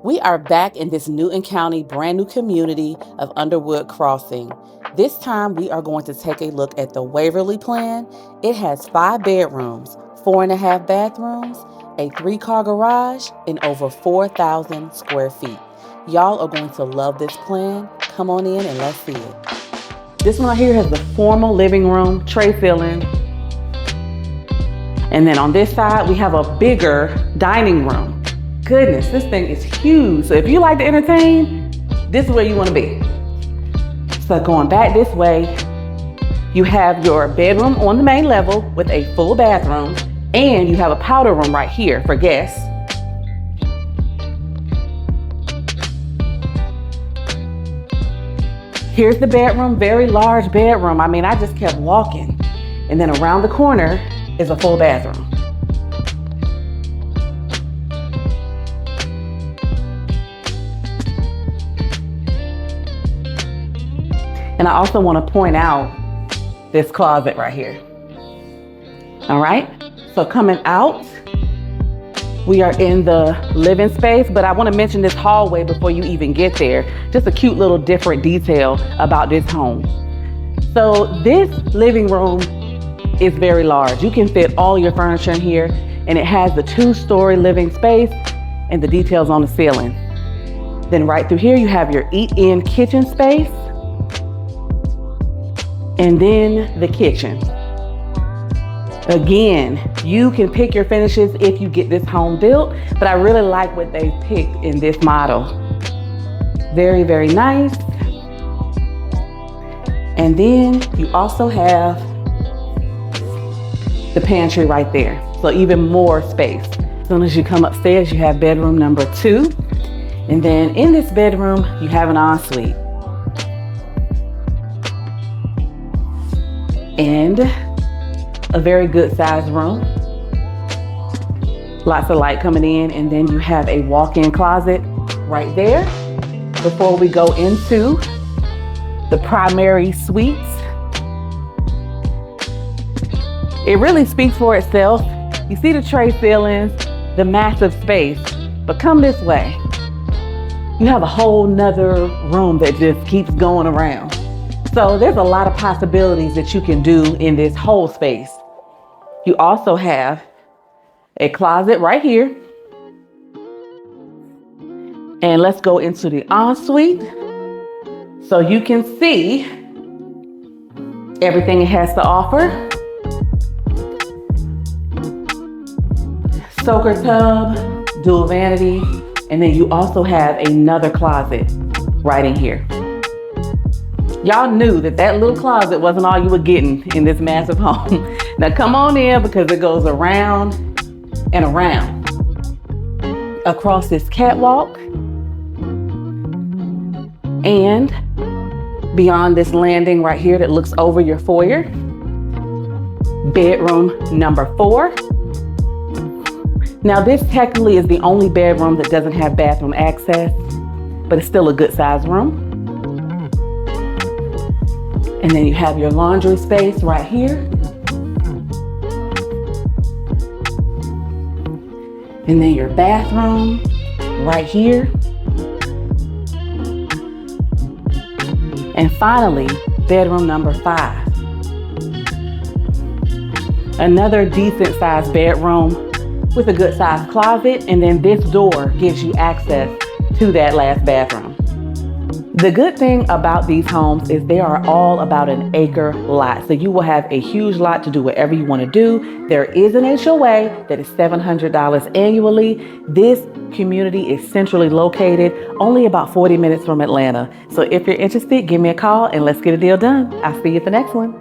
We are back in this Newton County brand new community of Underwood Crossing. This time we are going to take a look at the Waverly plan. It has 5 bedrooms, 4.5 bathrooms, a 3-car garage, and over 4,000 square feet. Y'all are going to love this plan. Come on in and let's see it. This one right here has the formal living room, tray ceiling. And then on this side, we have a bigger dining room. Goodness, this thing is huge. So if you like to entertain, this is where you want to be. So going back this way, you have your bedroom on the main level with a full bathroom, and you have a powder room right here for guests. Here's the bedroom, very large bedroom. I mean, I just kept walking. And then around the corner is a full bathroom. And I also want to point out this closet right here. All right, so coming out, we are in the living space, but I want to mention this hallway before you even get there. Just a cute little different detail about this home. So this living room is very large. You can fit all your furniture in here, and it has the 2-story living space and the details on the ceiling. Then right through here, you have your eat-in kitchen space, and then the kitchen. Again, you can pick your finishes if you get this home built, but I really like what they picked in this model. Very, very nice. And then you also have the pantry right there. So even more space. As soon as you come upstairs, you have bedroom number 2. And then in this bedroom, you have an ensuite. And a very good sized room. Lots of light coming in, and then you have a walk-in closet right there. Before we go into the primary suites, it really speaks for itself. You see the tray ceilings, the massive space, but come this way. You have a whole nother room that just keeps going around. So there's a lot of possibilities that you can do in this whole space. You also have a closet right here. And let's go into the ensuite so you can see everything it has to offer. Soaker tub, dual vanity, and then you also have another closet right in here. Y'all knew that that little closet wasn't all you were getting in this massive home. Now come on in, because it goes around and around. Across this catwalk and beyond this landing right here that looks over your foyer. Bedroom number 4. Now this technically is the only bedroom that doesn't have bathroom access, but it's still a good sized room. And then you have your laundry space right here. And then your bathroom right here. And finally, bedroom number 5. Another decent sized bedroom with a good sized closet. And then this door gives you access to that last bathroom. The good thing about these homes is they are all about an acre lot. So you will have a huge lot to do whatever you want to do. There is an HOA that is $700 annually. This community is centrally located, only about 40 minutes from Atlanta. So if you're interested, give me a call and let's get a deal done. I'll see you at the next one.